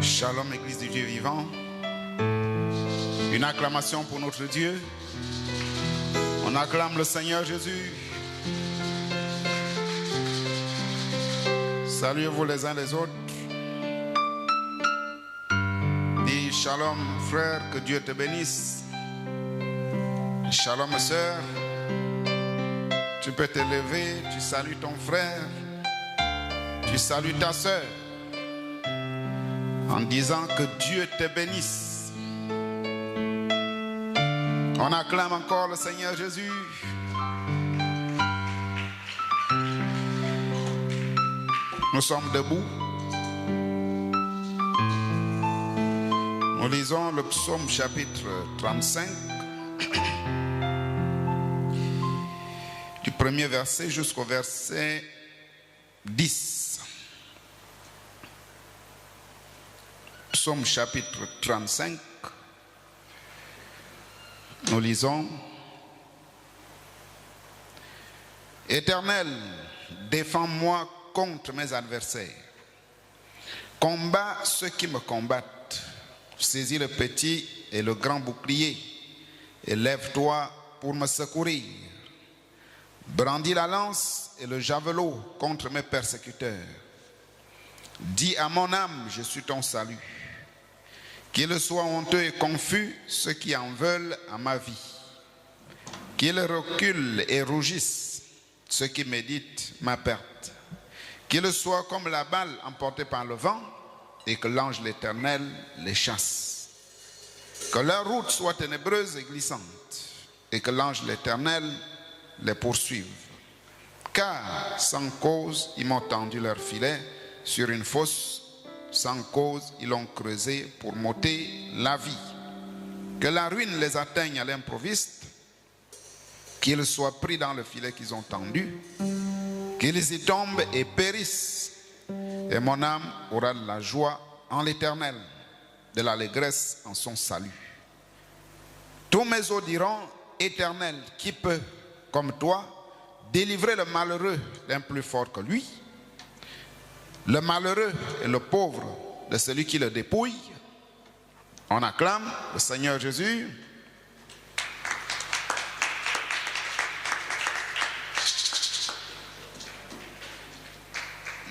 Shalom, Église du Dieu vivant. Une acclamation pour notre Dieu. On acclame le Seigneur Jésus. Saluez-vous les uns les autres. Dis shalom, frère, que Dieu te bénisse. Shalom, sœur. Tu peux te lever, tu salues ton frère, tu salues ta sœur, en disant que Dieu te bénisse. On acclame encore le Seigneur Jésus. Nous sommes debout. Nous lisons le psaume chapitre 35, du premier verset jusqu'au verset 10. Psaume chapitre 35, nous lisons: Éternel, défends-moi contre mes adversaires. Combat ceux qui me combattent. Saisis le petit et le grand bouclier et lève-toi pour me secourir. Brandis la lance et le javelot contre mes persécuteurs. Dis à mon âme, je suis ton salut. Qu'ils soient honteux et confus ceux qui en veulent à ma vie. Qu'ils reculent et rougissent ceux qui méditent ma perte. Qu'ils soient comme la balle emportée par le vent et que l'ange de l'Éternel les chasse. Que leur route soit ténébreuse et glissante et que l'ange de l'Éternel les poursuive. Car sans cause ils m'ont tendu leur filet sur une fosse. Sans cause, ils l'ont creusé pour m'ôter la vie. Que la ruine les atteigne à l'improviste, qu'ils soient pris dans le filet qu'ils ont tendu, qu'ils y tombent et périssent. Et mon âme aura de la joie en l'Éternel, de l'allégresse en son salut. Tous mes os diront: Éternel, qui peut, comme toi, délivrer le malheureux d'un plus fort que lui? Le malheureux et le pauvre de celui qui le dépouille. On acclame le Seigneur Jésus.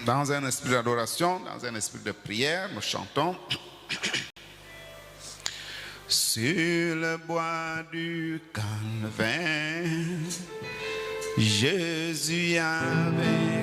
Dans un esprit d'adoration, dans un esprit de prière, nous chantons: Sur le bois du Calvaire, Jésus avait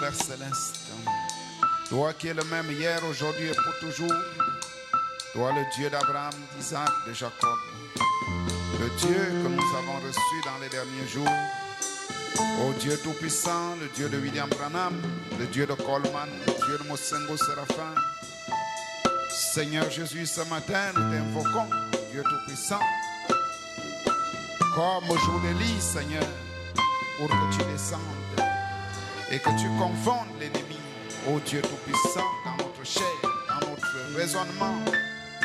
Père Céleste. Toi qui es le même hier, aujourd'hui et pour toujours. Toi le Dieu d'Abraham, d'Isaac, de Jacob. Le Dieu que nous avons reçu dans les derniers jours. Ô Dieu Tout-Puissant, le Dieu de William Branham, le Dieu de Coleman, le Dieu de Mosengo Séraphin. Seigneur Jésus, ce matin, nous t'invoquons, Dieu Tout-Puissant, comme au jour d'Élie, Seigneur, pour que tu descendes et que tu confondes l'ennemi, ô Dieu Tout-Puissant, dans notre chair, dans notre raisonnement,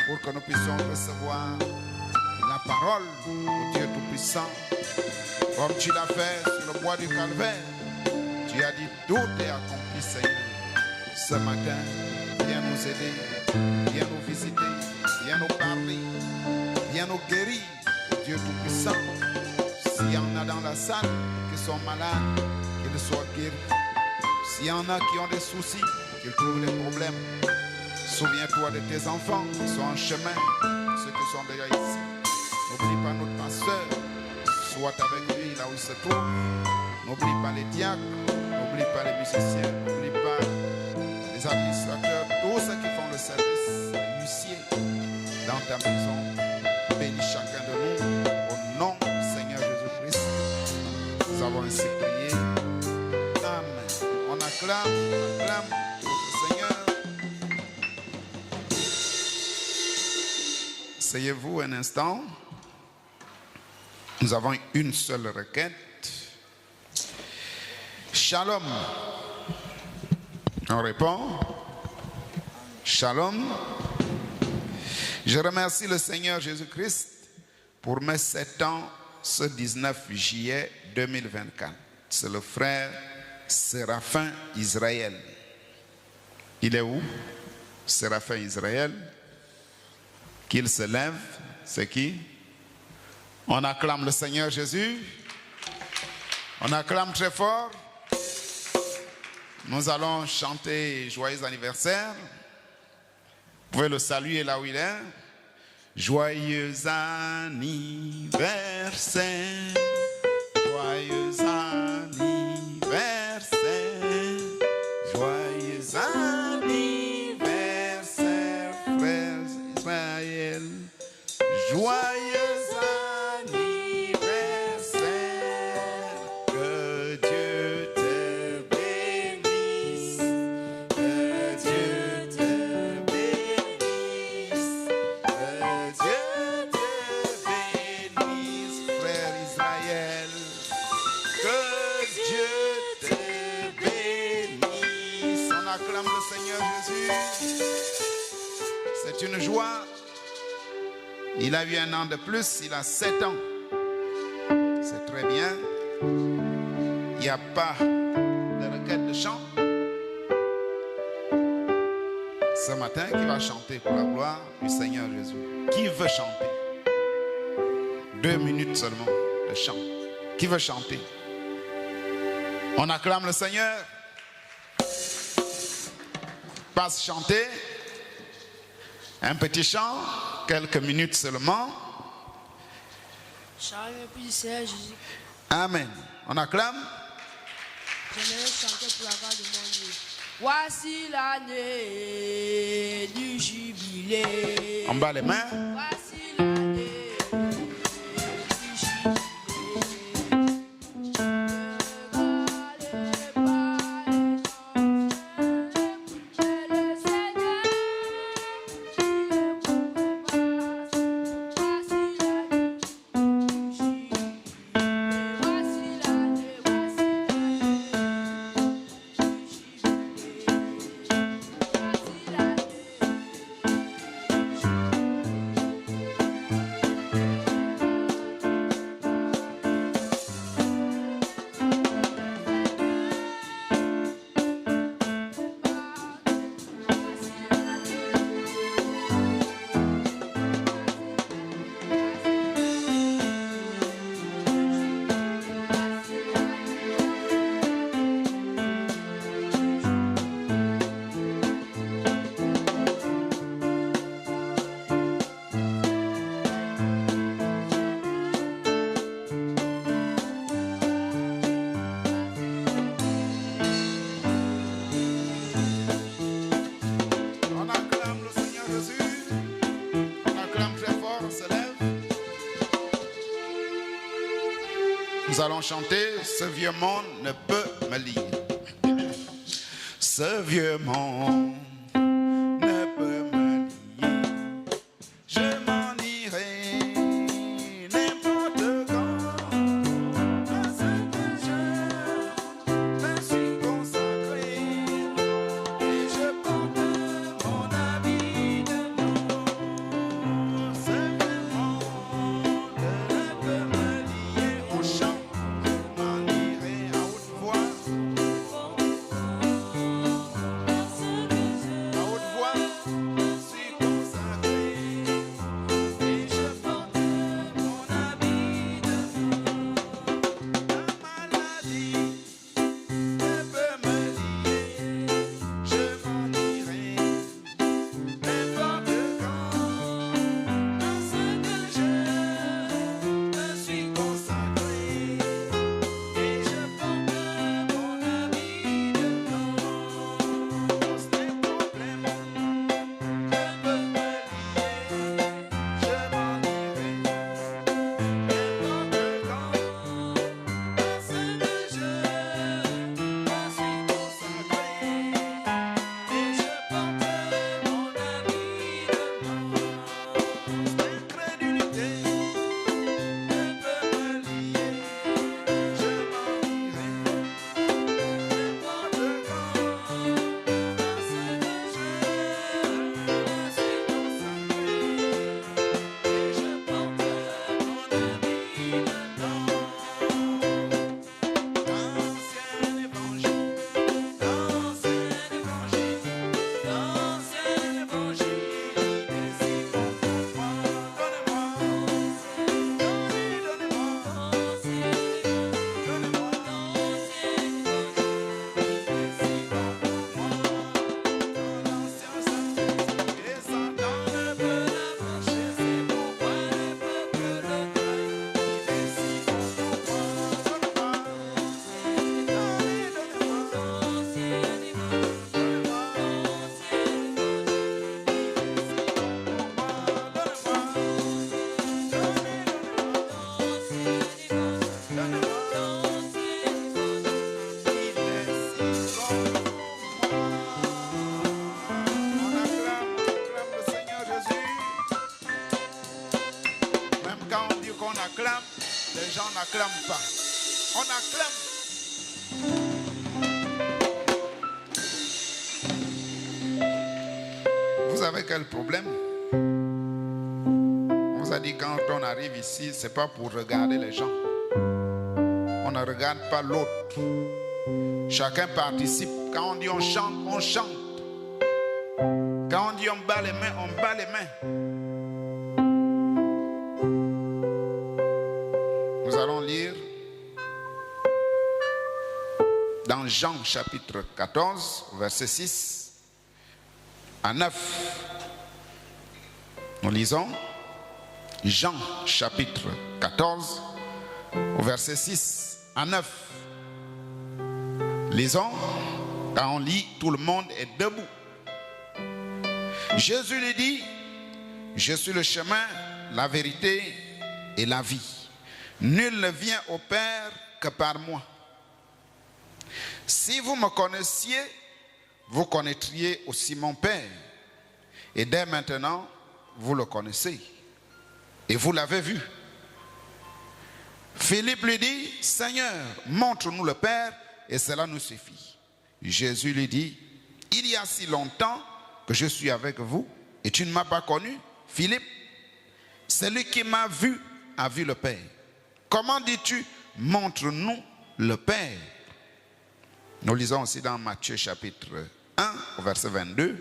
pour que nous puissions recevoir la parole, ô Dieu Tout-Puissant, comme tu l'as fait sur le bois du Calvaire. Tu as dit, tout est accompli, Seigneur. Ce matin, viens nous aider, viens nous visiter, viens nous parler, viens nous guérir, Dieu Tout-Puissant. S'il y en a dans la salle qui sont malades, qu'ils soient guéris. S'il y en a qui ont des soucis, qu'ils trouvent des problèmes. Souviens-toi de tes enfants qui sont en chemin, ceux qui sont déjà ici. N'oublie pas notre pasteur, sois avec lui là où il se trouve. N'oublie pas les diacres, n'oublie pas les musiciens, n'oublie pas les administrateurs, tous ceux qui font le service, les huissiers dans ta maison. Bénis chacun de nous au nom du Seigneur Jésus-Christ. Nous avons ainsi prié. Amen. On acclame notre Seigneur. Asseyez-vous un instant. Nous avons une seule requête. Shalom. On répond. Shalom. Je remercie le Seigneur Jésus-Christ pour mes 7 ans ce 19 juillet 2024. C'est le frère Séraphin Israël. Il est où? Séraphin Israël. Qu'il se lève. C'est qui? On acclame le Seigneur Jésus. On acclame très fort. Nous allons chanter joyeux anniversaire. Vous pouvez le saluer là où il est. Joyeux anniversaire. Joyeux anniversaire. Joyeux anniversaire, frère Israël. Joyeux c'est une joie. Il a eu 1 an de plus, il a 7 ans. C'est très bien. Il n'y a pas de requête de chant. Ce matin, qui va chanter pour la gloire du Seigneur Jésus? Qui veut chanter? 2 minutes seulement de chant. Qui veut chanter? On acclame le Seigneur. Passe chanter. Un petit chant, quelques minutes seulement. Amen. On acclame. J'aimerais chanter pour la gloire de mon Dieu. Voici l'année du jubilé. On bat les mains. Voici l'année du jubilé. Nous allons chanter « Ce vieux monde ne peut me lier ». Ce vieux monde ne peut me lier. Je m'en irai n'importe quand. Parce que je me suis consacré et je porte mon habit de blanc. Ce vieux monde ne peut me lier au chant. Je m'en irai à haute voix. Les gens n'acclament pas. On acclame. Vous avez quel problème? On vous a dit quand on arrive ici, c'est pas pour regarder les gens. On ne regarde pas l'autre. Chacun participe. Quand on dit on chante, on chante. Quand on dit on bat les mains, on bat les mains. Nous allons lire dans Jean chapitre 14, verset 6 à 9. Nous lisons Jean chapitre 14, verset 6 à 9. Lisons, quand on lit, tout le monde est debout. Jésus lui dit, je suis le chemin, la vérité et la vie. Nul ne vient au Père que par moi. Si vous me connaissiez, vous connaîtriez aussi mon Père. Et dès maintenant, vous le connaissez. Et vous l'avez vu. Philippe lui dit, Seigneur, montre-nous le Père, et cela nous suffit. Jésus lui dit, il y a si longtemps que je suis avec vous, et tu ne m'as pas connu, Philippe. Celui qui m'a vu a vu le Père. Comment dis-tu, montre-nous le Père? Nous lisons aussi dans Matthieu chapitre 1, verset 22.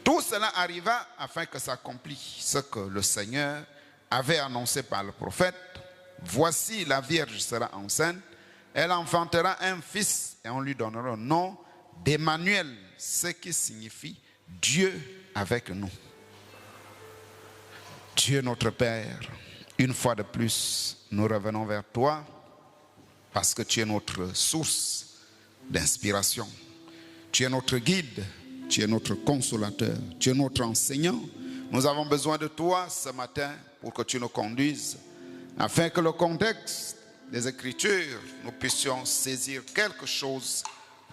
Tout cela arriva afin que s'accomplisse ce que le Seigneur avait annoncé par le prophète. Voici, la Vierge sera enceinte, elle enfantera un fils et on lui donnera le nom d'Emmanuel, ce qui signifie Dieu avec nous. Dieu notre Père, une fois de plus, nous revenons vers toi parce que tu es notre source d'inspiration. Tu es notre guide, tu es notre consolateur, tu es notre enseignant. Nous avons besoin de toi ce matin pour que tu nous conduises afin que le contexte des Écritures, nous puissions saisir quelque chose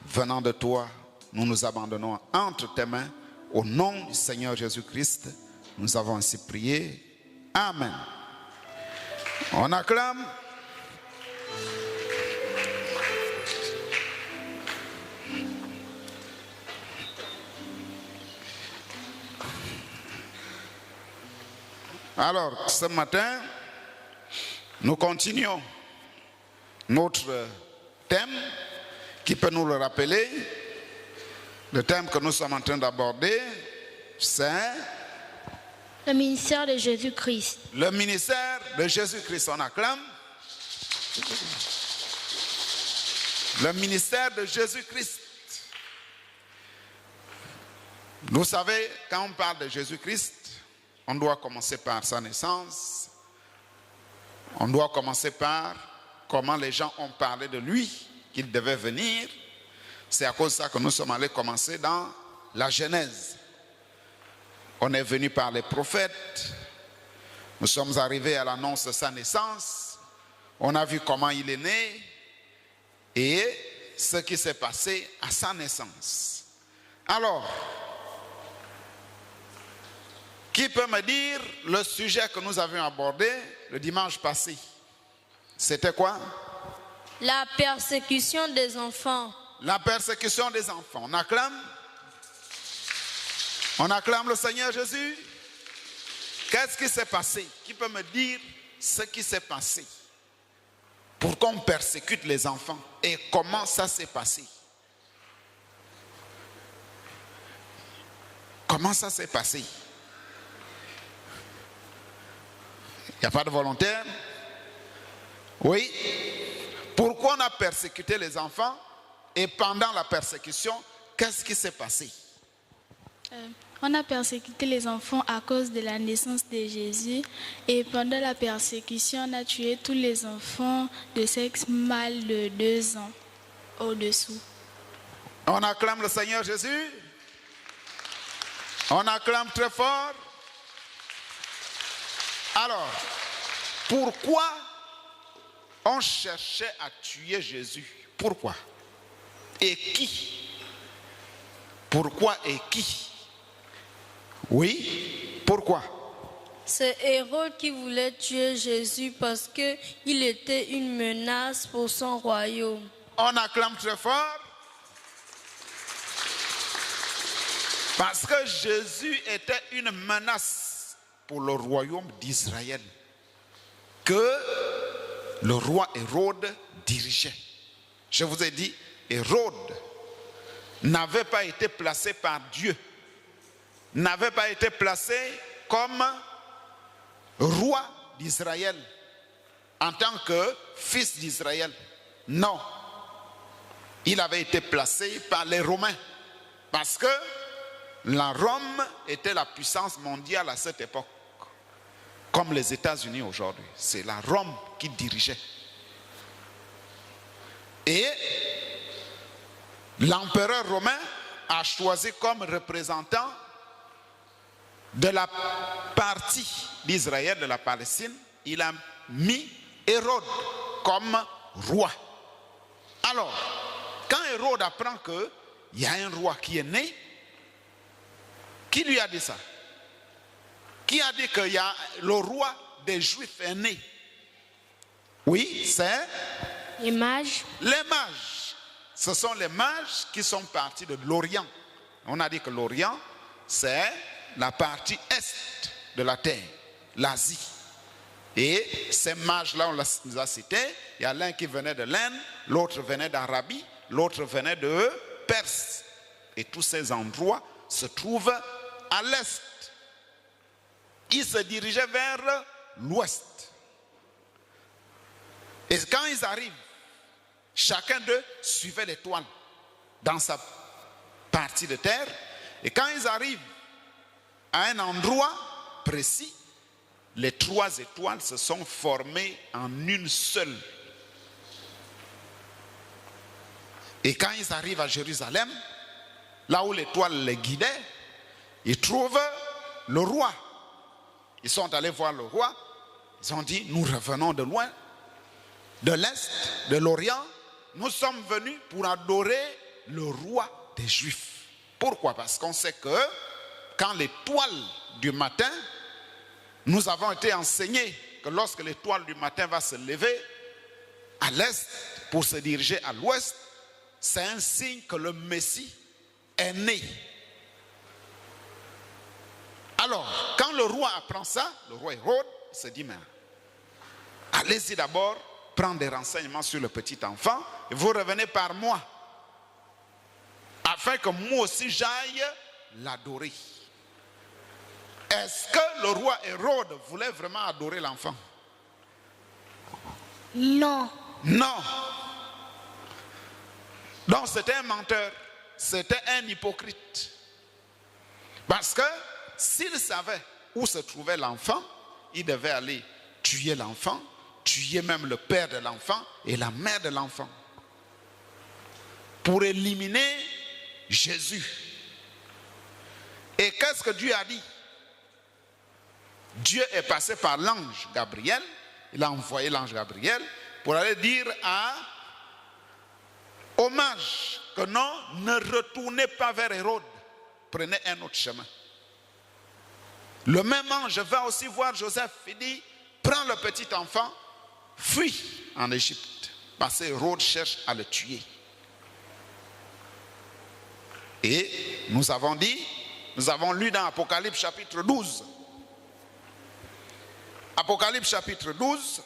venant de toi. Nous nous abandonnons entre tes mains. Au nom du Seigneur Jésus-Christ, nous avons ainsi prié. Amen. On acclame. Alors, ce matin, nous continuons notre thème qui peut nous le rappeler. Le thème que nous sommes en train d'aborder, c'est le ministère de Jésus-Christ. Le ministère de Jésus-Christ. On acclame. Le ministère de Jésus-Christ. Vous savez, quand on parle de Jésus-Christ, on doit commencer par sa naissance. On doit commencer par comment les gens ont parlé de lui, qu'il devait venir. C'est à cause de ça que nous sommes allés commencer dans la Genèse. On est venu par les prophètes. Nous sommes arrivés à l'annonce de sa naissance. On a vu comment il est né et ce qui s'est passé à sa naissance. Alors, qui peut me dire le sujet que nous avions abordé le dimanche passé? C'était quoi? La persécution des enfants. La persécution des enfants. On acclame? On acclame le Seigneur Jésus? Qu'est-ce qui s'est passé? Qui peut me dire ce qui s'est passé pour qu'on persécute les enfants et comment ça s'est passé? Comment ça s'est passé? Il n'y a pas de volontaire? Oui. Pourquoi on a persécuté les enfants? Et pendant la persécution, qu'est-ce qui s'est passé? On a persécuté les enfants à cause de la naissance de Jésus. Et pendant la persécution, on a tué tous les enfants de sexe mâle de 2 ans au-dessous. On acclame le Seigneur Jésus. On acclame très fort. Alors, pourquoi on cherchait à tuer Jésus? Pourquoi? Et qui? Pourquoi et qui? Oui, pourquoi? C'est Hérode qui voulait tuer Jésus parce qu'il était une menace pour son royaume. On acclame très fort. Parce que Jésus était une menace pour le royaume d'Israël que le roi Hérode dirigeait. Je vous ai dit, Hérode n'avait pas été placé par Dieu, n'avait pas été placé comme roi d'Israël en tant que fils d'Israël. Non, il avait été placé par les Romains parce que la Rome était la puissance mondiale à cette époque, comme les États-Unis aujourd'hui. C'est la Rome qui dirigeait. Et l'empereur romain a choisi comme représentant de la partie d'Israël, de la Palestine, il a mis Hérode comme roi. Alors, quand Hérode apprend qu'il y a un roi qui est né, qui lui a dit ça? Qui a dit que le roi des Juifs est né? Oui, c'est Les mages. les mages. Ce sont les mages qui sont partis de l'Orient. On a dit que l'Orient, c'est la partie est de la terre, l'Asie. Et ces mages-là, on les a cités. Il y a l'un qui venait de l'Inde, l'autre venait d'Arabie, l'autre venait de Perse. Et tous ces endroits se trouvent à l'est. Ils se dirigeaient vers l'ouest. Et quand ils arrivent, chacun d'eux suivait l'étoile dans sa partie de terre. Et quand ils arrivent à un endroit précis, les 3 étoiles se sont formées en une seule. Et quand ils arrivent à Jérusalem, là où l'étoile les guidait, ils trouvent le roi. Ils sont allés voir le roi. Ils ont dit, nous revenons de loin. de l'Est, de l'Orient, nous sommes venus pour adorer le roi des Juifs. Pourquoi? Parce qu'on sait que quand l'étoile du matin, nous avons été enseignés que lorsque l'étoile du matin va se lever à l'Est pour se diriger à l'Ouest, c'est un signe que le Messie est né. Alors, quand le roi apprend ça, le roi Hérode se dit, mais allez-y d'abord prendre des renseignements sur le petit enfant et vous revenez par moi, afin que moi aussi j'aille l'adorer. Est-ce que le roi Hérode voulait vraiment adorer l'enfant? Non. Non. Donc c'était un menteur, c'était un hypocrite. Parce que s'il savait où se trouvait l'enfant, il devait aller tuer l'enfant, tuer même le père de l'enfant et la mère de l'enfant, pour éliminer Jésus. Et qu'est-ce que Dieu a dit? Dieu est passé par l'ange Gabriel, il a envoyé l'ange Gabriel pour aller dire aux mages que non, ne retournez pas vers Hérode, prenez un autre chemin. Le même ange va aussi voir Joseph et dit, prends le petit enfant, fuis en Égypte, parce que Hérode cherche à le tuer. Et nous avons lu dans Apocalypse chapitre 12. Apocalypse chapitre 12,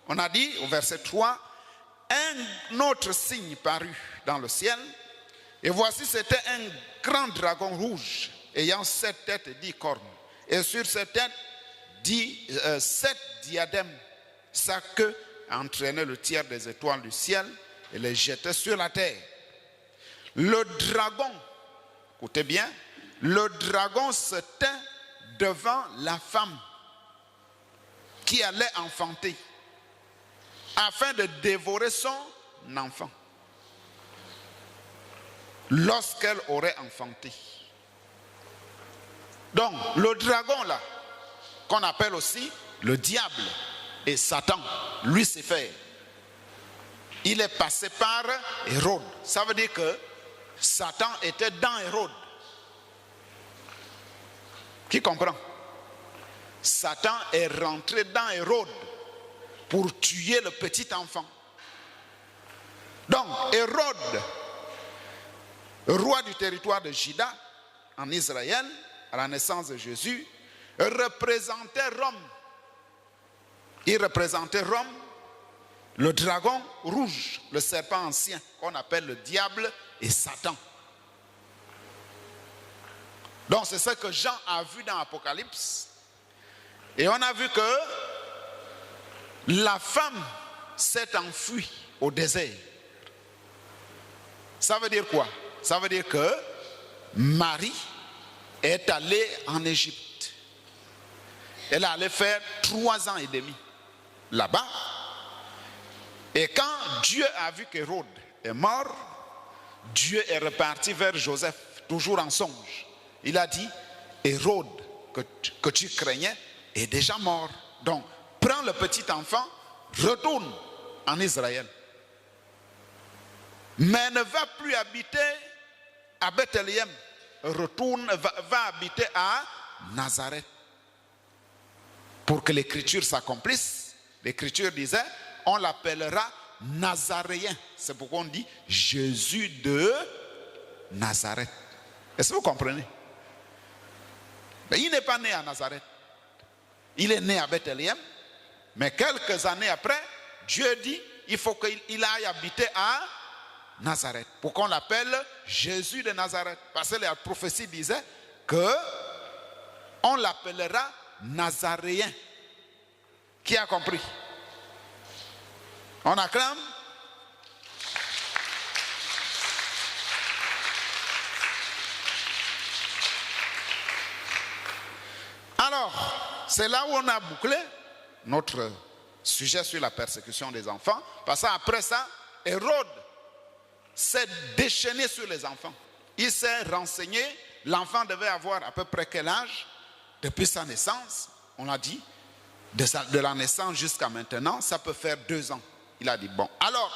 on a dit au verset 3, un autre signe parut dans le ciel, et voici c'était un grand dragon rouge, ayant 7 têtes et 10 cornes, et sur cette tête 7 diadèmes, sa queue entraînait le tiers des étoiles du ciel et les jetait sur la terre. Le dragon, écoutez bien, le dragon se tint devant la femme qui allait enfanter, afin de dévorer son enfant lorsqu'elle aurait enfanté. Donc le dragon là, qu'on appelle aussi le diable et Satan, Lucifer, il est passé par Hérode. Ça veut dire que Satan était dans Hérode. Qui comprend? Satan est rentré dans Hérode pour tuer le petit enfant. Donc Hérode, roi du territoire de Juda en Israël, à la naissance de Jésus, représentait Rome. Il représentait Rome, le dragon rouge, le serpent ancien qu'on appelle le diable et Satan. Donc c'est ce que Jean a vu dans Apocalypse. Et on a vu que la femme s'est enfuie au désert. Ça veut dire quoi? Ça veut dire que Marie est allée en Égypte. Elle est allée faire 3 ans et demi là-bas. Et quand Dieu a vu qu'Hérode est mort, Dieu est reparti vers Joseph, toujours en songe. Il a dit, Hérode, que tu craignais, est déjà mort. Donc, prends le petit enfant, retourne en Israël. Mais ne va plus habiter à Bethléem. Va habiter à Nazareth. Pour que l'écriture s'accomplisse, l'écriture disait, on l'appellera Nazaréen. C'est pourquoi on dit Jésus de Nazareth. Est-ce que vous comprenez? Mais il n'est pas né à Nazareth. Il est né à Bethléem. Mais quelques années après, Dieu dit, il faut qu'il aille habiter à Nazareth. Pourquoi on l'appelle Jésus de Nazareth? Parce que la prophétie disait que on l'appellera Nazaréen. Qui a compris? On acclame. Alors, c'est là où on a bouclé notre sujet sur la persécution des enfants. Parce qu'après ça, Hérode s'est déchaîné sur les enfants. Il s'est renseigné. L'enfant devait avoir à peu près quel âge? Depuis sa naissance, on l'a dit, de la naissance jusqu'à maintenant, ça peut faire 2 ans. Il a dit, bon, alors,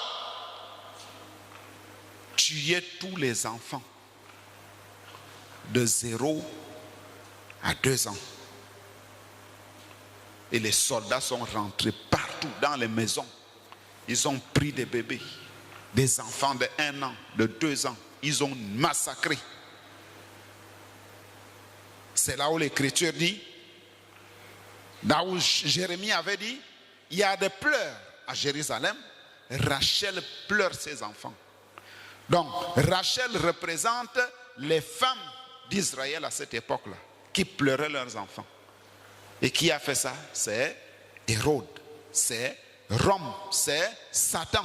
tuez tous les enfants de 0 à 2 ans. Et les soldats sont rentrés partout dans les maisons. Ils ont pris des bébés, des enfants de 1 an, de 2 ans. Ils ont massacré. C'est là où l'Écriture dit, là où Jérémie avait dit, il y a des pleurs à Jérusalem. Rachel pleure ses enfants. Donc, Rachel représente les femmes d'Israël à cette époque-là, qui pleuraient leurs enfants. Et qui a fait ça? C'est Hérode, c'est Rome, c'est Satan.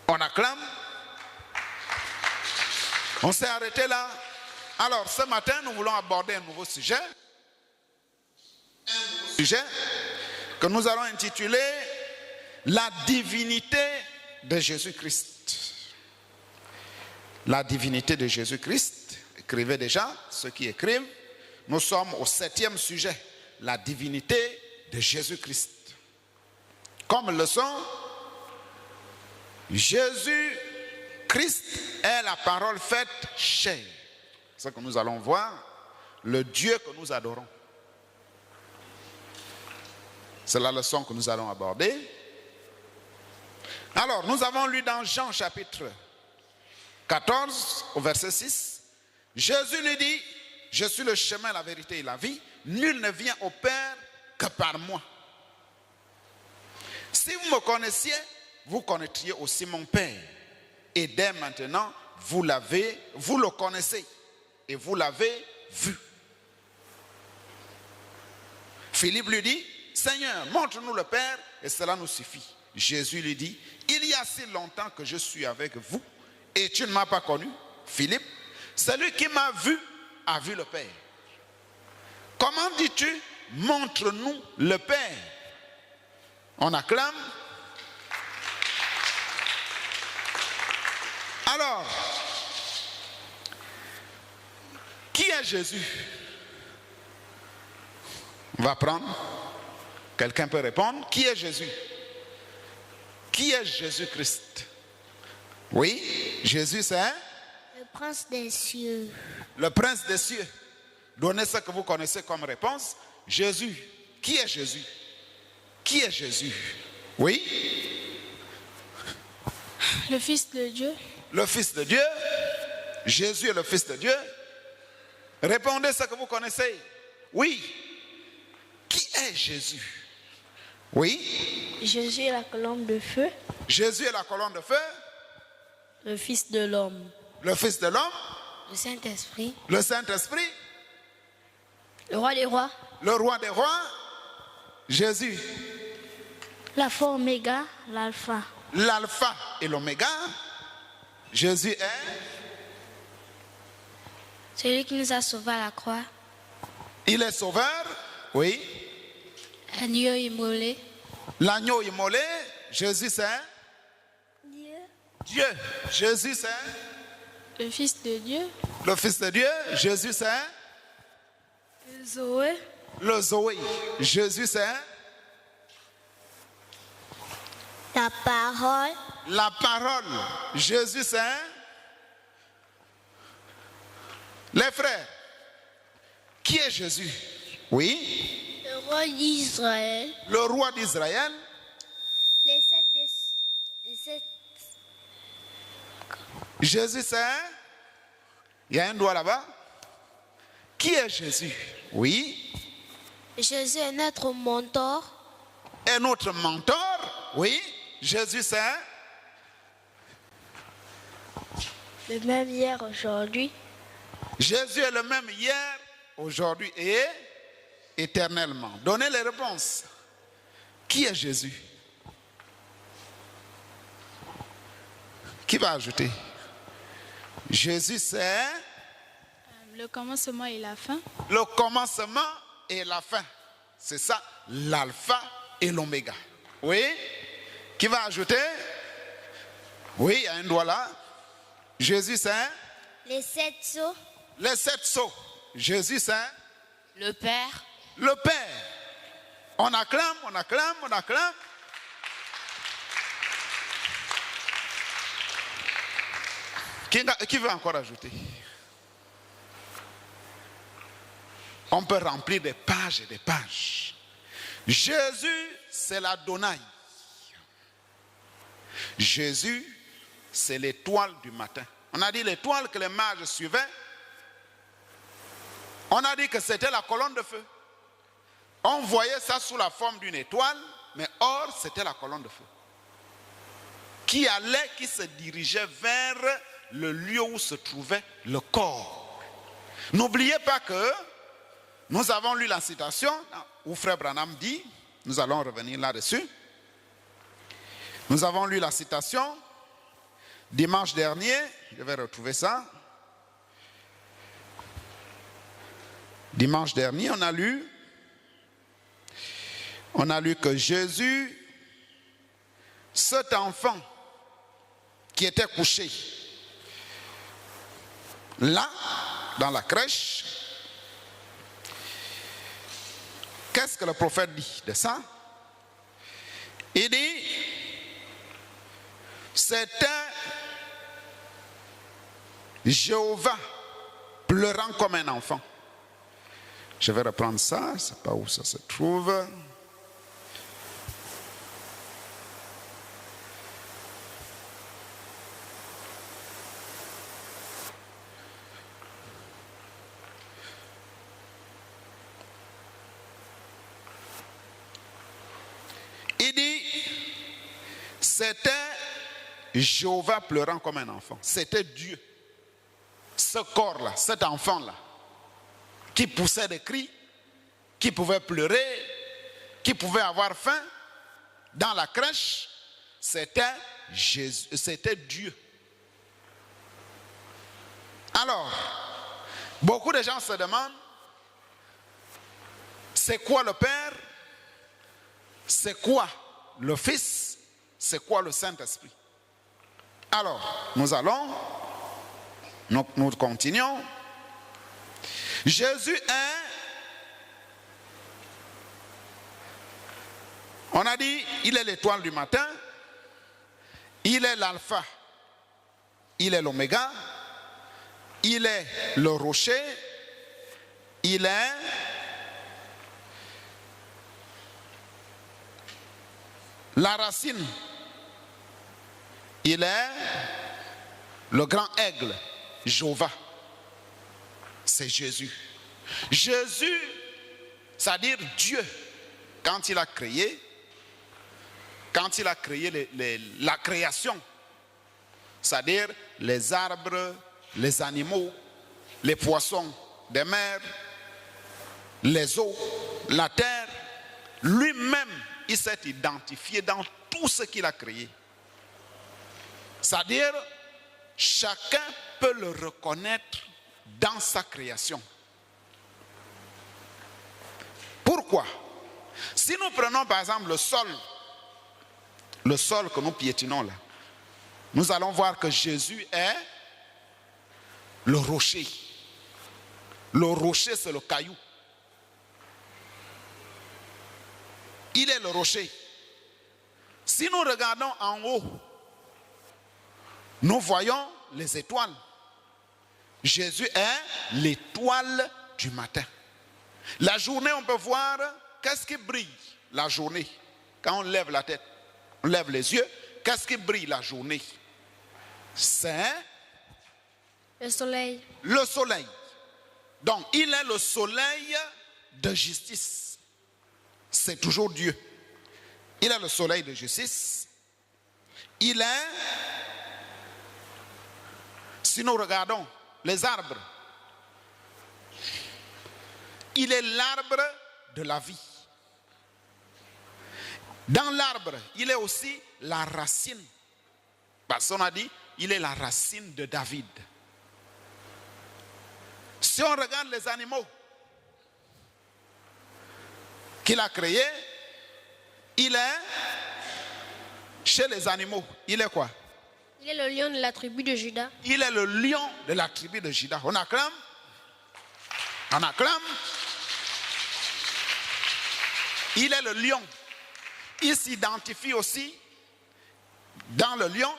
On acclame. On s'est arrêté là. Alors, ce matin, nous voulons aborder un nouveau sujet. Un sujet que nous allons intituler la divinité de Jésus-Christ. La divinité de Jésus-Christ. Écrivez déjà, ceux qui écrivent. Nous sommes au 7e sujet, la divinité de Jésus-Christ. Comme le son, Jésus-Christ est la parole faite chair. C'est ce que nous allons voir, le Dieu que nous adorons. C'est la leçon que nous allons aborder. Alors, nous avons lu dans Jean chapitre 14, au verset 6, Jésus lui dit, je suis le chemin, la vérité et la vie. Nul ne vient au Père que par moi. Si vous me connaissiez, vous connaîtriez aussi mon Père. Et dès maintenant, vous le connaissez. Et vous l'avez vu. Philippe lui dit, Seigneur, montre-nous le Père et cela nous suffit. Jésus lui dit, il y a si longtemps que je suis avec vous et tu ne m'as pas connu. Philippe, celui qui m'a vu a vu le Père. Comment dis-tu, montre-nous le Père? On acclame. Alors, qui est Jésus? On va prendre. Quelqu'un peut répondre. Qui est Jésus? Qui est Jésus-Christ? Oui, Jésus c'est Le prince des cieux. le prince des cieux. Donnez ce que vous connaissez comme réponse. Jésus. Qui est Jésus? Qui est Jésus? Oui. Le Fils de Dieu. Le Fils de Dieu. Jésus est le Fils de Dieu. Répondez ce que vous connaissez. Oui. Qui est Jésus? Oui. Jésus est la colombe de feu. Jésus est la colonne de feu. Le Fils de l'homme. Le Fils de l'homme. Le Saint-Esprit. Le Saint-Esprit. Le roi des rois. Le roi des rois. Jésus. L'alpha oméga, l'alpha. L'alpha et l'oméga. Jésus est Celui qui nous a sauvés à la croix. il est sauveur. Oui. Agneau immolé. L'agneau immolé. Jésus c'est Dieu. Jésus c'est Le Fils de Dieu. le Fils de Dieu. Jésus c'est Zoé. le Zoé. Jésus c'est La parole. la parole. Jésus c'est les frères. Qui est Jésus? Oui. Le roi d'Israël. Le roi d'Israël. Les sept Jésus c'est il y a un doigt là-bas. Qui est Jésus? Oui. Jésus est notre mentor. Et notre mentor. Oui. Jésus c'est Le même hier, aujourd'hui. Jésus est le même hier, aujourd'hui et éternellement. Donnez les réponses. Qui est Jésus? Qui va ajouter? Jésus c'est Le commencement et la fin. le commencement et la fin. C'est ça, l'alpha et l'oméga. Oui. Qui va ajouter? Oui, il y a un doigt là. Jésus c'est Les 7 sceaux. les 7 sceaux. Jésus c'est Le Père. le Père. On acclame, on acclame, on acclame. Qui veut encore ajouter? On peut remplir des pages et des pages. Jésus, c'est l'Adonai. Jésus, c'est l'étoile du matin. On a dit l'étoile que les mages suivaient. On a dit que c'était la colonne de feu. On voyait ça sous la forme d'une étoile, mais or, c'était la colonne de feu. Qui se dirigeait vers le lieu où se trouvait le corps. N'oubliez pas que nous avons lu la citation où Frère Branham dit, nous allons revenir là-dessus. Nous avons lu la citation dimanche dernier, je vais retrouver ça. Dimanche dernier, on a lu que Jésus, cet enfant qui était couché là, dans la crèche, qu'est-ce que le prophète dit de ça? Il dit, c'était Jéhovah pleurant comme un enfant. Je vais reprendre ça, je ne sais pas où ça se trouve. Il dit, c'était Jéhovah pleurant comme un enfant. C'était Dieu. Ce corps-là, cet enfant-là, qui poussait des cris, qui pouvait pleurer, qui pouvait avoir faim, dans la crèche, c'était Jésus, c'était Dieu. Alors, beaucoup de gens se demandent, c'est quoi le Père? C'est quoi le Fils? C'est quoi le Saint-Esprit? Alors, nous continuons. Jésus est, on a dit, il est l'étoile du matin, il est l'alpha, il est l'oméga, il est le rocher, il est la racine, il est le grand aigle, Jéhovah. C'est Jésus. Jésus, c'est-à-dire Dieu, quand il a créé la création, c'est-à-dire les arbres, les animaux, les poissons des mers, les eaux, la terre, lui-même, il s'est identifié dans tout ce qu'il a créé. C'est-à-dire, chacun peut le reconnaître dans sa création. Pourquoi? Si nous prenons par exemple le sol que nous piétinons là, nous allons voir que Jésus est le rocher. Le rocher, c'est le caillou. Il est le rocher. Si nous regardons en haut, nous voyons les étoiles. Jésus est l'étoile du matin. La journée, on peut voir qu'est-ce qui brille la journée. Quand on lève la tête, on lève les yeux, qu'est-ce qui brille la journée? C'est le soleil. Le soleil. Donc, il est le soleil de justice. C'est toujours Dieu. Il est le soleil de justice. Il est, si nous regardons les arbres, il est l'arbre de la vie. Dans l'arbre, il est aussi la racine. Parce qu'on a dit, il est la racine de David. Si on regarde les animaux qu'il a créés, il est chez les animaux. Il est quoi? Il est le lion de la tribu de Juda. Il est le lion de la tribu de Juda. On acclame. On acclame. Il est le lion. Il s'identifie aussi. Dans le lion,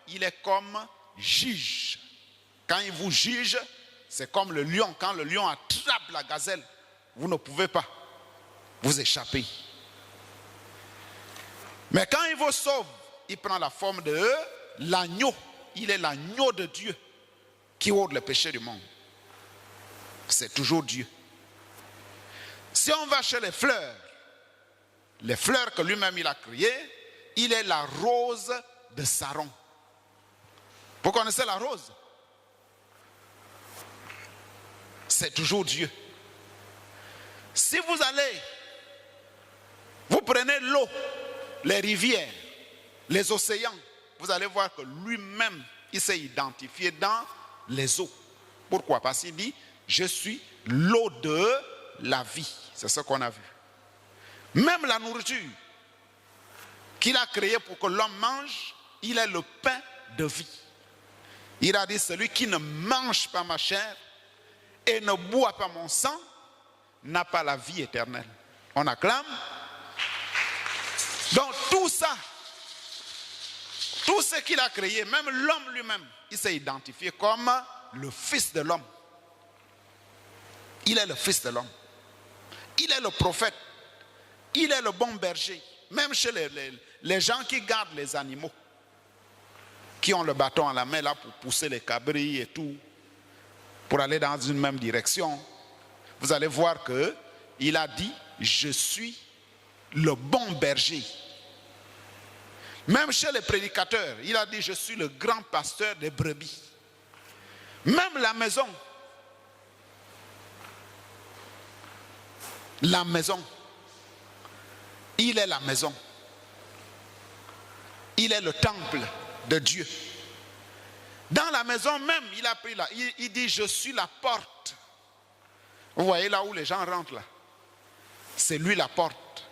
il est comme juge. Quand il vous juge, c'est comme le lion. Quand le lion attrape la gazelle, vous ne pouvez pas vous échapper. Mais quand il vous sauve, il prend la forme de l'agneau. Il est l'agneau de Dieu qui ôte le péché du monde. C'est toujours Dieu. Si on va chez les fleurs que lui-même il a créées, il est la rose de Saron. Vous connaissez la rose? C'est toujours Dieu. Si vous allez, vous prenez l'eau, les rivières, les océans, vous allez voir que lui-même, il s'est identifié dans les eaux. Pourquoi? Parce qu'il dit, je suis l'eau de la vie. C'est ce qu'on a vu. Même la nourriture qu'il a créée pour que l'homme mange, il est le pain de vie. Il a dit, celui qui ne mange pas ma chair et ne boit pas mon sang n'a pas la vie éternelle. On acclame. Donc tout ça, tout ce qu'il a créé, même l'homme lui-même, il s'est identifié comme le fils de l'homme. Il est le fils de l'homme. Il est le prophète. Il est le bon berger. Même chez les gens qui gardent les animaux, qui ont le bâton à la main là pour pousser les cabris et tout, pour aller dans une même direction, vous allez voir que il a dit, je suis le bon berger. Même chez les prédicateurs, il a dit, je suis le grand pasteur des brebis. Même la maison, il est la maison. Il est le temple de Dieu. Dans la maison même, il a pris là, il dit, je suis la porte. Vous voyez là où les gens rentrent là? C'est lui la porte.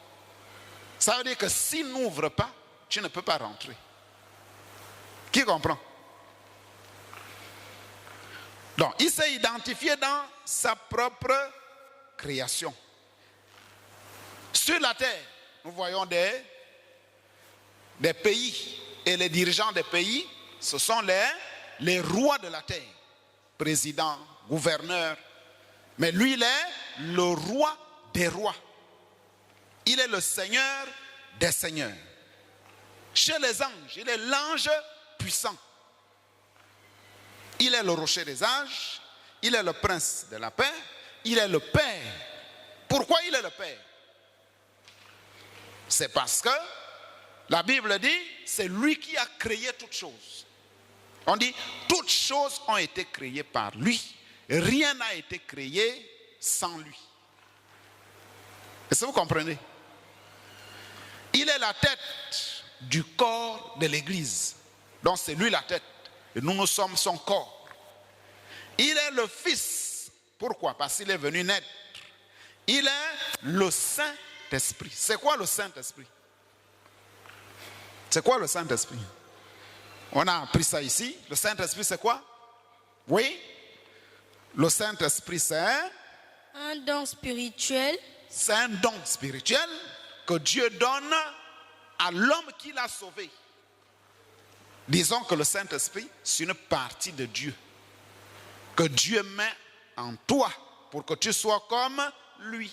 Ça veut dire que s'il n'ouvre pas, tu ne peux pas rentrer. Qui comprend? Donc, il s'est identifié dans sa propre création. Sur la terre, nous voyons des pays, et les dirigeants des pays, ce sont les rois de la terre, présidents, gouverneurs. Mais lui, il est le roi des rois. Il est le Seigneur des seigneurs. Chez les anges, il est l'ange puissant. Il est le rocher des âges. Il est le prince de la paix. Il est le Père. Pourquoi il est le Père? C'est parce que la Bible dit, c'est lui qui a créé toutes choses. On dit, toutes choses ont été créées par lui. Rien n'a été créé sans lui. Est-ce que vous comprenez? Il est la tête du corps de l'Église. Donc c'est lui la tête. Et nous sommes son corps. Il est le Fils. Pourquoi? Parce qu'il est venu naître. Il est le Saint-Esprit. C'est quoi le Saint-Esprit? C'est quoi le Saint-Esprit? On a appris ça ici. Le Saint-Esprit, c'est quoi? Oui. Le Saint-Esprit, c'est un don spirituel. C'est un don spirituel que Dieu donne à l'homme qui l'a sauvé. Disons que le Saint-Esprit, c'est une partie de Dieu que Dieu met en toi pour que tu sois comme lui.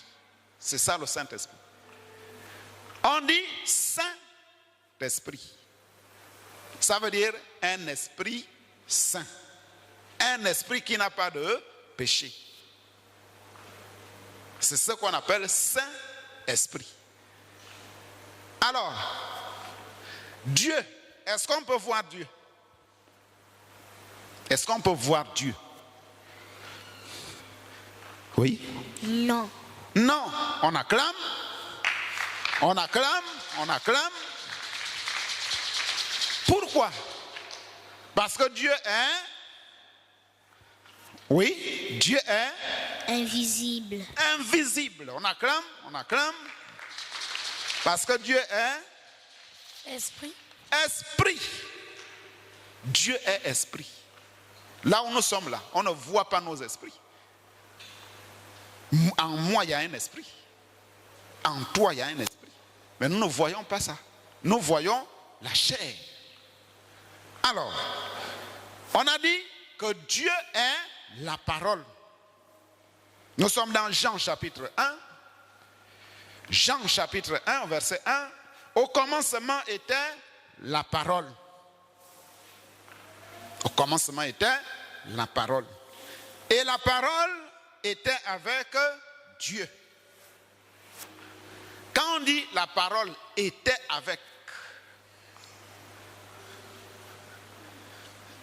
C'est ça le Saint-Esprit. On dit Saint-Esprit. Ça veut dire un esprit saint. Un esprit qui n'a pas de péché. C'est ce qu'on appelle Saint-Esprit. Alors, Dieu, est-ce qu'on peut voir Dieu? Est-ce qu'on peut voir Dieu? Oui? Non. Non. On acclame. On acclame. On acclame. Pourquoi? Parce que Dieu est... Oui, Dieu est... Invisible. Invisible. On acclame. On acclame. Parce que Dieu est... Esprit. Esprit. Dieu est esprit. Là où nous sommes là, on ne voit pas nos esprits. En moi, il y a un esprit. en toi, il y a un esprit. Mais nous ne voyons pas ça. Nous voyons la chair. Alors, on a dit que Dieu est la parole. Nous sommes dans Jean chapitre 1. Jean chapitre 1, verset 1. Au commencement était la parole. Au commencement était la parole. Et la parole était avec Dieu. Quand on dit la parole était avec,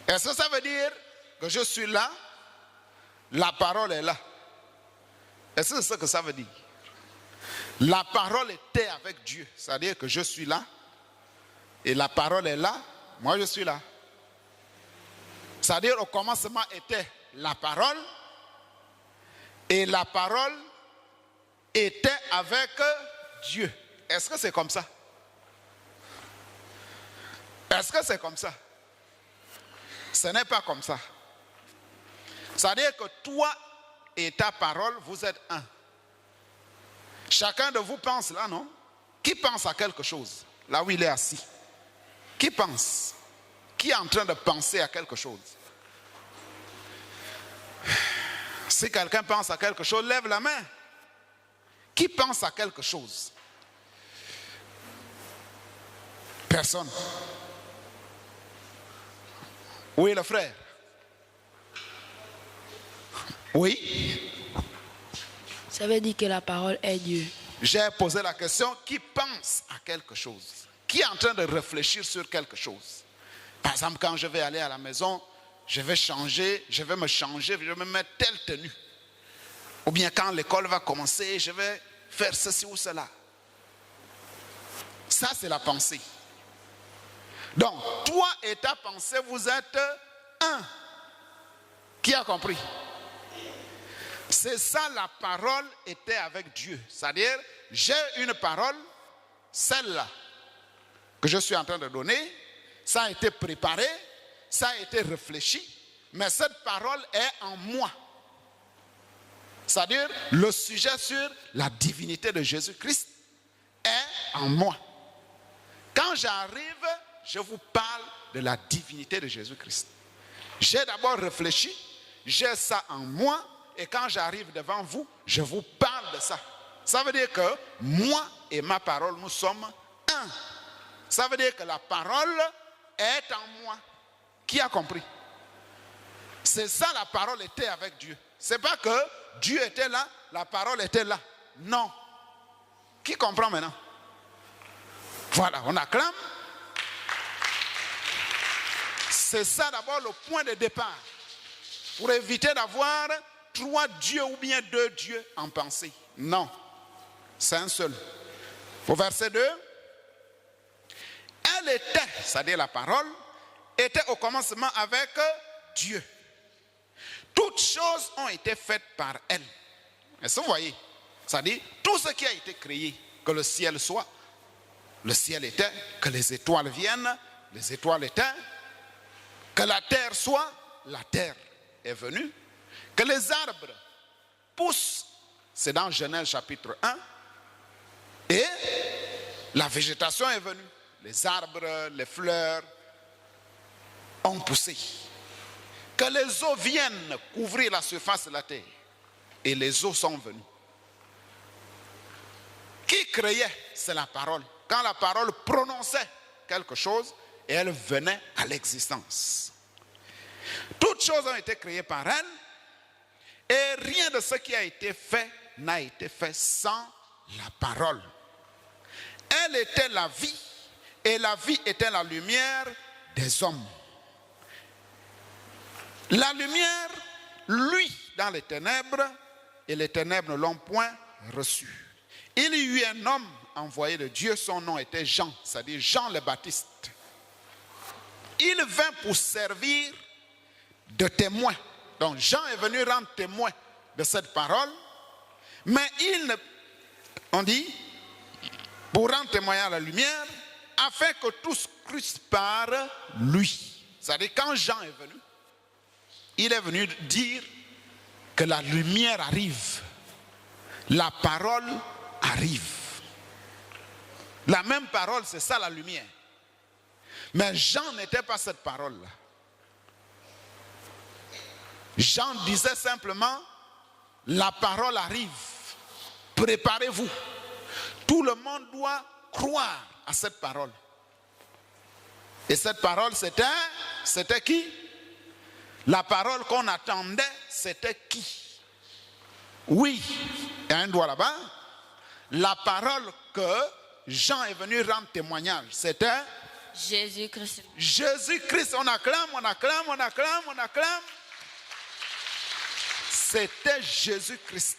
est-ce que ça veut dire que je suis là, la parole est là? Est-ce que c'est ce que ça veut dire? La parole était avec Dieu, c'est-à-dire que je suis là, et la parole est là, moi je suis là. C'est-à-dire au commencement était la parole, et la parole était avec Dieu. Est-ce que c'est comme ça? Est-ce que c'est comme ça? Ce n'est pas comme ça. C'est-à-dire que toi et ta parole, vous êtes un. Chacun de vous pense là, non? Qui pense à quelque chose? Là où il est assis. Qui pense? Qui est en train de penser à quelque chose? Si quelqu'un pense à quelque chose, lève la main. Qui pense à quelque chose? Personne. Où est le frère? Oui. Ça veut dire que la parole est Dieu. J'ai posé la question, qui pense à quelque chose? Qui est en train de réfléchir sur quelque chose? Par exemple, quand je vais aller à la maison, je vais me changer, je vais me mettre telle tenue. Ou bien quand l'école va commencer, je vais faire ceci ou cela. Ça, c'est la pensée. Donc, toi et ta pensée, vous êtes un. Qui a compris? C'est ça, la parole était avec Dieu. C'est-à-dire, j'ai une parole, celle-là, que je suis en train de donner, ça a été préparé, ça a été réfléchi, mais cette parole est en moi. C'est-à-dire, le sujet sur la divinité de Jésus-Christ est en moi. Quand j'arrive, je vous parle de la divinité de Jésus-Christ. J'ai d'abord réfléchi, j'ai ça en moi, et quand j'arrive devant vous, je vous parle de ça. Ça veut dire que moi et ma parole, nous sommes un. Ça veut dire que la parole est en moi. Qui a compris? C'est ça, la parole était avec Dieu. C'est pas que Dieu était là, la parole était là. Non. Qui comprend maintenant? Voilà, on acclame. C'est ça d'abord le point de départ. Pour éviter d'avoir 3 dieux ou bien 2 dieux en pensée. Non. C'est un seul. Au verset 2. Elle était, c'est-à-dire la parole, était au commencement avec Dieu. Toutes choses ont été faites par elle. Est-ce que vous voyez? C'est-à-dire, tout ce qui a été créé, que le ciel soit, le ciel était, que les étoiles viennent, les étoiles étaient, que la terre soit, la terre est venue, que les arbres poussent, c'est dans Genèse chapitre 1, et la végétation est venue. Les arbres, les fleurs ont poussé. Que les eaux viennent couvrir la surface de la terre. Et les eaux sont venues. Qui créait? C'est la parole. Quand la parole prononçait quelque chose, et elle venait à l'existence. Toutes choses ont été créées par elle. Et rien de ce qui a été fait n'a été fait sans la parole. Elle était la vie. Et la vie était la lumière des hommes. La lumière, lui, dans les ténèbres, et les ténèbres ne l'ont point reçu. Il y eut un homme envoyé de Dieu, son nom était Jean, c'est-à-dire Jean le Baptiste. Il vint pour servir de témoin. Donc Jean est venu rendre témoin de cette parole, mais on dit, pour rendre témoin à la lumière, afin que tous crussent par lui. C'est-à-dire quand Jean est venu, il est venu dire que la lumière arrive, la parole arrive. La même parole, c'est ça la lumière. Mais Jean n'était pas cette parole-là. Jean disait simplement, la parole arrive, préparez-vous. Tout le monde doit croire à cette parole. Et cette parole, c'était qui? La parole qu'on attendait, c'était qui? Oui, il y a un doigt là-bas. La parole que Jean est venu rendre témoignage, c'était Jésus-Christ. Jésus-Christ. On acclame, on acclame, on acclame, on acclame. C'était Jésus-Christ.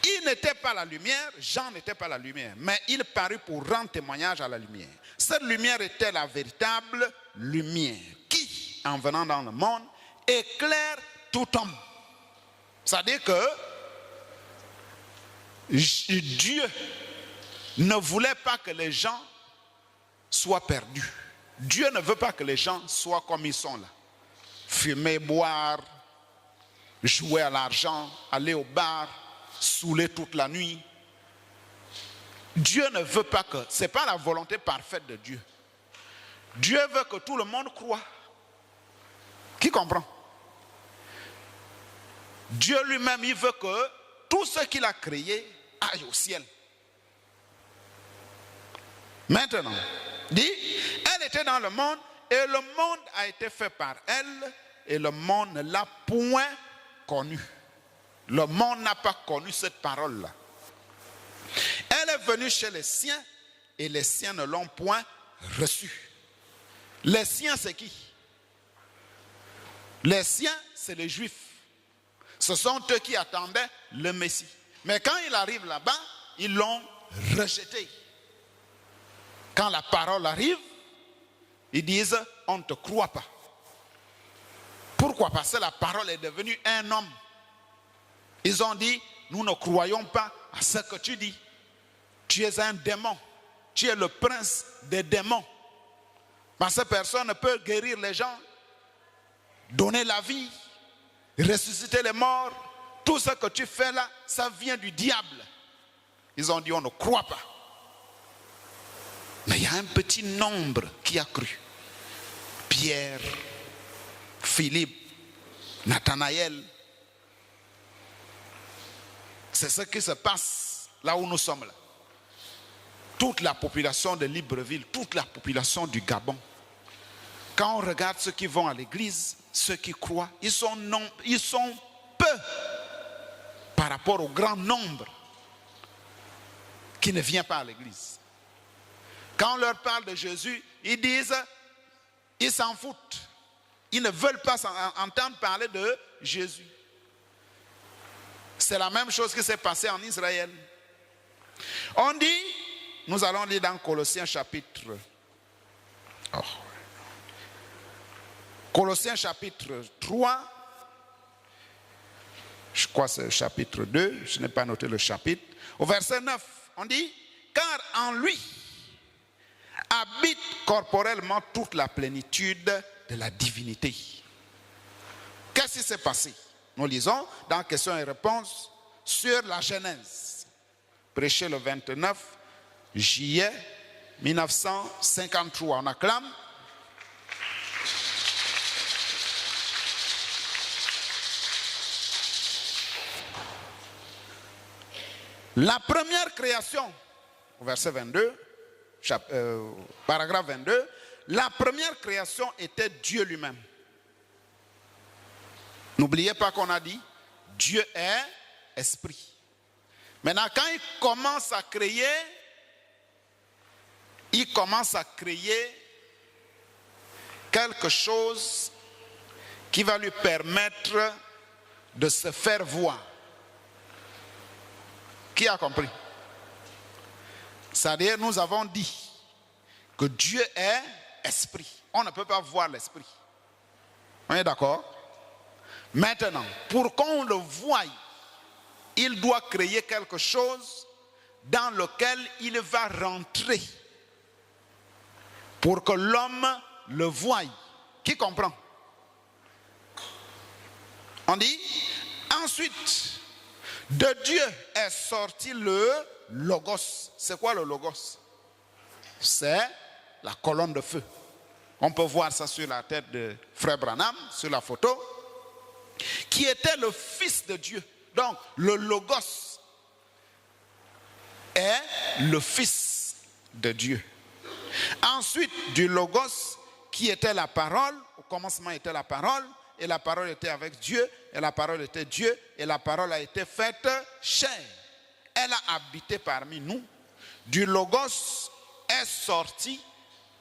Il n'était pas la lumière, Jean n'était pas la lumière, mais il parut pour rendre témoignage à la lumière. Cette lumière était la véritable lumière qui, en venant dans le monde, éclaire tout homme. C'est-à-dire que Dieu ne voulait pas que les gens soient perdus. Dieu ne veut pas que les gens soient comme ils sont là. Fumer, boire, jouer à l'argent, aller au bar, saouler toute la nuit. Dieu ne veut pas que, ce n'est pas la volonté parfaite de Dieu. Dieu veut que tout le monde croie. Qui comprend? Dieu lui-même, il veut que tout ce qu'il a créé aille au ciel. Maintenant, dit, elle était dans le monde et le monde a été fait par elle et le monde ne l'a point connue. Le monde n'a pas connu cette parole-là. Elle est venue chez les siens et les siens ne l'ont point reçue. Les siens, c'est qui? Les siens, c'est les Juifs. Ce sont eux qui attendaient le Messie. Mais quand il arrive là-bas, ils l'ont rejeté. Quand la parole arrive, ils disent, on ne te croit pas. Pourquoi? Parce que la parole est devenue un homme. Ils ont dit, nous ne croyons pas à ce que tu dis. Tu es un démon. Tu es le prince des démons. Parce que personne ne peut guérir les gens, donner la vie, ressusciter les morts. Tout ce que tu fais là, ça vient du diable. Ils ont dit, on ne croit pas. Mais il y a un petit nombre qui a cru. Pierre, Philippe, Nathanaël. C'est ce qui se passe là où nous sommes là. Toute la population de Libreville, toute la population du Gabon. Quand on regarde ceux qui vont à l'église, ceux qui croient, ils sont peu par rapport au grand nombre qui ne vient pas à l'église. Quand on leur parle de Jésus, ils disent, ils s'en foutent. Ils ne veulent pas entendre parler de Jésus. C'est la même chose qui s'est passée en Israël. On dit, nous allons lire dans Colossiens chapitre. Colossiens chapitre 3. Je crois que c'est le chapitre 2. Je n'ai pas noté le chapitre. Au verset 9, on dit, car en lui habite corporellement toute la plénitude de la divinité. Qu'est-ce qui s'est passé? Nous lisons dans questions et réponses sur la Genèse. Prêché le 29 juillet 1953. On acclame. La première création, au verset 22, paragraphe 22, la première création était Dieu lui-même. N'oubliez pas qu'on a dit, Dieu est esprit. Maintenant, quand il commence à créer quelque chose qui va lui permettre de se faire voir. Qui a compris? C'est-à-dire, nous avons dit que Dieu est esprit. On ne peut pas voir l'esprit. On est d'accord? Maintenant, pour qu'on le voie, il doit créer quelque chose dans lequel il va rentrer pour que l'homme le voie. Qui comprend? On dit, ensuite, de Dieu est sorti le logos. C'est quoi le logos? C'est la colonne de feu. On peut voir ça sur la tête de Frère Branham, sur la photo, qui était le Fils de Dieu. Donc, le logos est le Fils de Dieu. Ensuite, du logos, qui était la parole, au commencement était la parole, et la parole était avec Dieu, et la parole était Dieu, et la parole a été faite chair. Elle a habité parmi nous. Du logos est sorti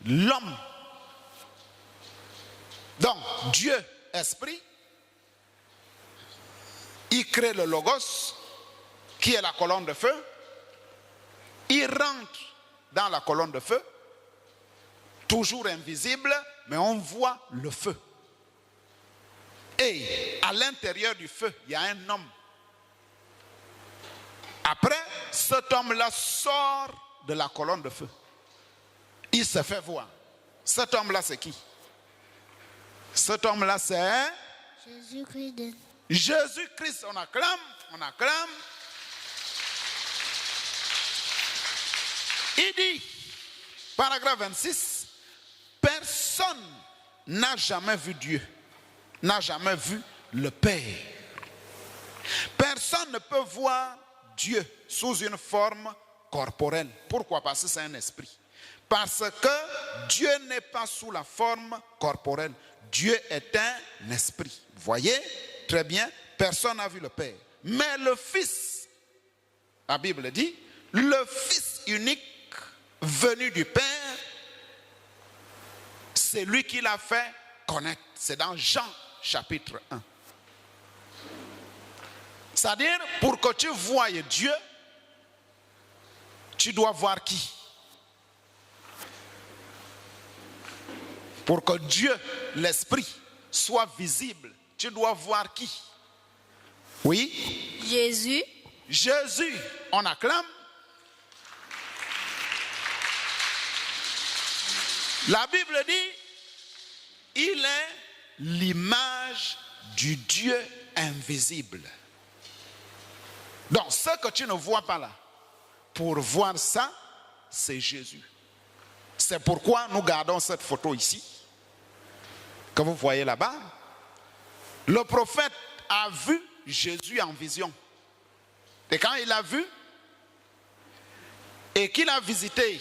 l'homme. Donc, Dieu, esprit, il crée le logos, qui est la colonne de feu. Il rentre dans la colonne de feu, toujours invisible, mais on voit le feu. Et à l'intérieur du feu, il y a un homme. Après, cet homme-là sort de la colonne de feu. Il se fait voir. Cet homme-là, c'est qui? Cet homme-là, c'est Jésus-Christ. Jésus-Christ. On acclame, on acclame. Il dit, paragraphe 26, personne n'a jamais vu Dieu, n'a jamais vu le Père. Personne ne peut voir Dieu sous une forme corporelle. Pourquoi? Parce que c'est un esprit. Parce que Dieu n'est pas sous la forme corporelle. Dieu est un esprit. Vous voyez? Très bien. Personne n'a vu le Père. Mais le Fils, la Bible dit, le Fils unique venu du Père, c'est lui qui l'a fait connaître. C'est dans Jean chapitre 1. C'est-à-dire, pour que tu voies Dieu, tu dois voir qui? Pour que Dieu, l'Esprit, soit visible, tu dois voir qui? Oui? Jésus. Jésus, on acclame. La Bible dit, il est l'image du Dieu invisible. Donc, ce que tu ne vois pas là, pour voir ça, c'est Jésus. C'est pourquoi nous gardons cette photo ici, que vous voyez là-bas. Le prophète a vu Jésus en vision. Et quand il a vu, et qu'il a visité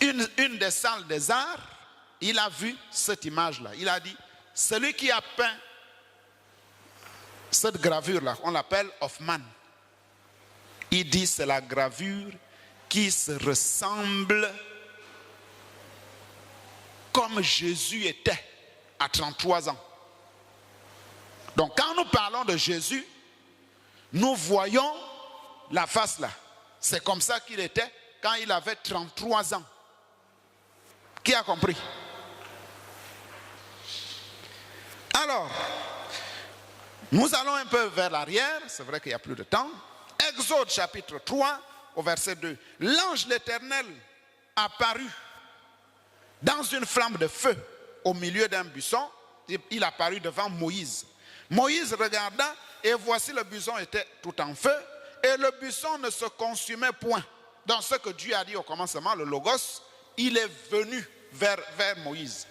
une des salles des arts, il a vu cette image-là. Il a dit, celui qui a peint cette gravure-là, on l'appelle Hoffmann. Il dit, c'est la gravure qui se ressemble comme Jésus était à 33 ans. Donc quand nous parlons de Jésus, nous voyons la face là. C'est comme ça qu'il était quand il avait 33 ans. Qui a compris? Alors, nous allons un peu vers l'arrière, c'est vrai qu'il n'y a plus de temps. Exode chapitre 3 au verset 2. L'ange de l'Éternel apparut dans une flamme de feu au milieu d'un buisson. Il apparut devant Moïse. Moïse regarda et voici le buisson était tout en feu et le buisson ne se consumait point. Dans ce que Dieu a dit au commencement, le Logos, il est venu vers Moïse.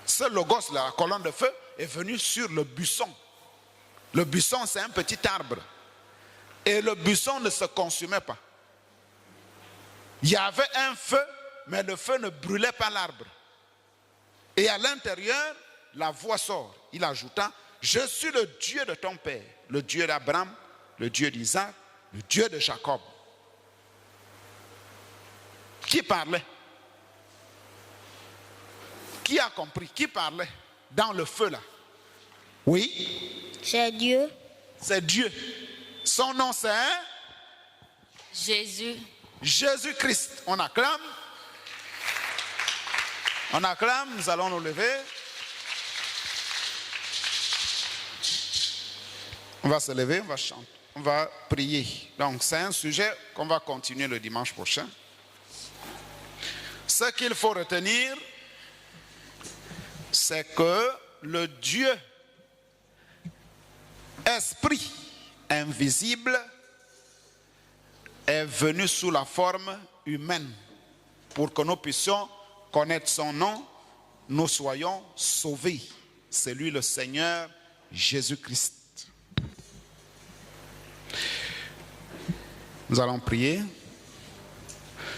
Ce Logos, la colonne de feu, est venu sur le buisson. Le buisson, c'est un petit arbre. Et le buisson ne se consumait pas. Il y avait un feu, mais le feu ne brûlait pas l'arbre. Et à l'intérieur, la voix sort. Il ajouta, je suis le Dieu de ton père, le Dieu d'Abraham, le Dieu d'Isaac, le Dieu de Jacob. Qui parlait? Qui a compris? Qui parlait dans le feu là? Oui? C'est Dieu. C'est Dieu. Son nom c'est Jésus. Jésus-Christ. On acclame. On acclame, nous allons nous lever. On va se lever, on va chanter, on va prier. Donc c'est un sujet qu'on va continuer le dimanche prochain. Ce qu'il faut retenir, c'est que le Dieu esprit invisible est venu sous la forme humaine pour que nous puissions connaître son nom, nous soyons sauvés. C'est lui le Seigneur Jésus-Christ. Nous allons prier.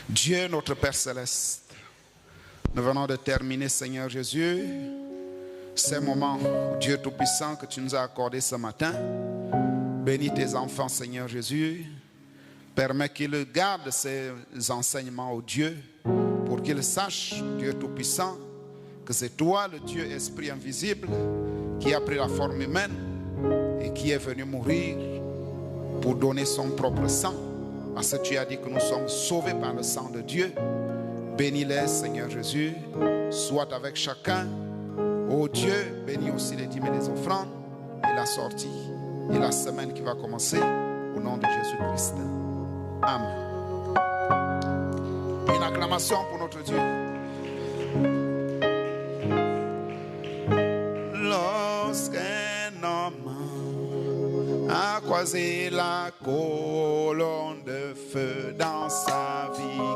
Dieu notre Père Céleste, nous venons de terminer, Seigneur Jésus, ces moments, Dieu Tout-Puissant, que tu nous as accordés ce matin. Bénis tes enfants, Seigneur Jésus. Permets qu'ils gardent ces enseignements, ô Dieu, pour qu'ils sachent, Dieu Tout-Puissant, que c'est toi, le Dieu Esprit invisible, qui a pris la forme humaine et qui est venu mourir pour donner son propre sang. Parce que tu as dit que nous sommes sauvés par le sang de Dieu. Bénis-les, Seigneur Jésus. Sois avec chacun. Ô Dieu, bénis aussi les dîmes et les offrandes et la sortie et la semaine qui va commencer au nom de Jésus-Christ. Amen. Une acclamation pour notre Dieu. Lorsqu'un homme a croisé la colonne de feu dans sa vie,